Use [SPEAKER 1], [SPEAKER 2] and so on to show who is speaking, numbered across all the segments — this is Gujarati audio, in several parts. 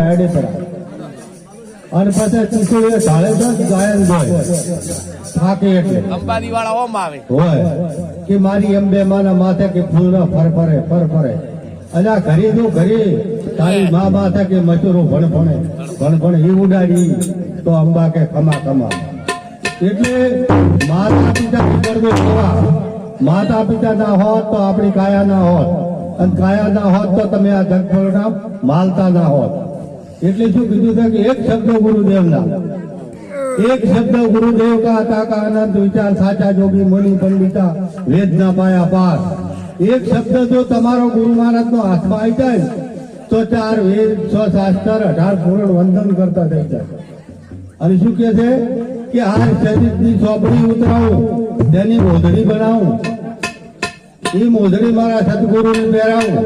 [SPEAKER 1] હેડે પડા અને પછી ચીસું એ ઢાળે તો ગાયન હોય થાકે એટલે
[SPEAKER 2] અંબાની વાળા ઓમ આવે
[SPEAKER 1] હોય કે મારી અંબે માના માથે કે ફૂલના ફર અલ્યા ઘરે જો ઘરે તારી મા માથે કે મચુરો ભણ એ ઉડાડી તો અંબા કે ખમા એટલે માતા પિતા કરવો જોવા માતા પિતા ના હોત તો આપણી કાયા ના હોત અને કાયા ના હોત તો તમે આ જગફળના માલતા ના હોત એટલે શું કીધું છે કે એક શબ્દ ગુરુદેવના એક શબ્દ ગુરુદેવ કા તાકા અનંત વિચાર સાચા જોગી મુનિ પંડિતા વેદ ના પાયા પાર એક શબ્દ જો તમારો ગુરુ મહારાજ નો હાથમાં આવી જાય તો 4 વેદ 6 શાસ્ત્ર 18 પૂરણ વંદન કરતા થઈ જાય અને શું કે છે કે આ શરીરની ચોપડી ઉતરાવું તેની મોજડી બનાવું એ મોજડી મારા સદગુરુને પહેરાવું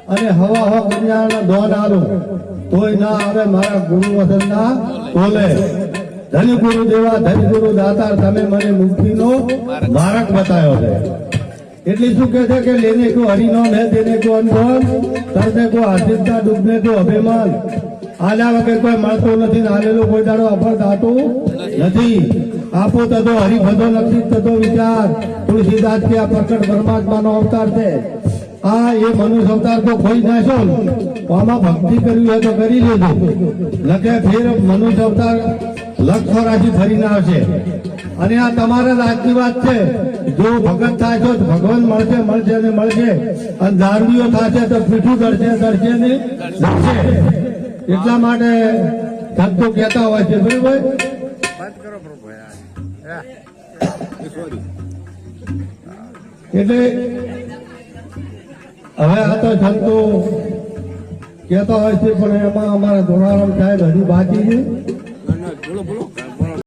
[SPEAKER 1] અને હવા કન્યાના દોન આલું તોય ના આવે મારા ગુરુ વસન ના તોલે ધન ગુરુ દેવા ધન ગુરુ દાતાર તમે મને મુક્તિનો માર્ગ બતાવ્યો છે એટલે શું કે છે કે લેને કો હરિનો ને દેને કો અનુભવ કરને કો આશીષના ડૂબને કો અભિમાન આલ્યા વગર કોઈ મળતો નથી આલેલો કોઈ દાડો અફળ દાતું નથી આપો તતો હરિભદો લક્ષિત તતો વિચાર તુલસીદાસ કે આ પ્રકટ પરમાત્માનો અવતાર છે આ એ મનુષ્ય અવતાર તો ખોઈ નાશો આમાં ભક્તિ કરવી હોય તો કરી લેજો લખે ફેર મનુષ્ય અવતાર લક્ષ રાશિ ફરીને આવશે અને આ તમારા જ આજની વાત છે જો ભગત થાય તો ભગવાન મળશે અને દારૂડીઓ થશે તો પીઠું દર્શે ને દર્શે એટલા માટે ભક્તો કહેતા હોય છે બરોબર એટલે હવે આ તો સંતો કહેતા હોય છે પણ એમાં અમારા ધોળારામ સાહેબ હજી બાકી છે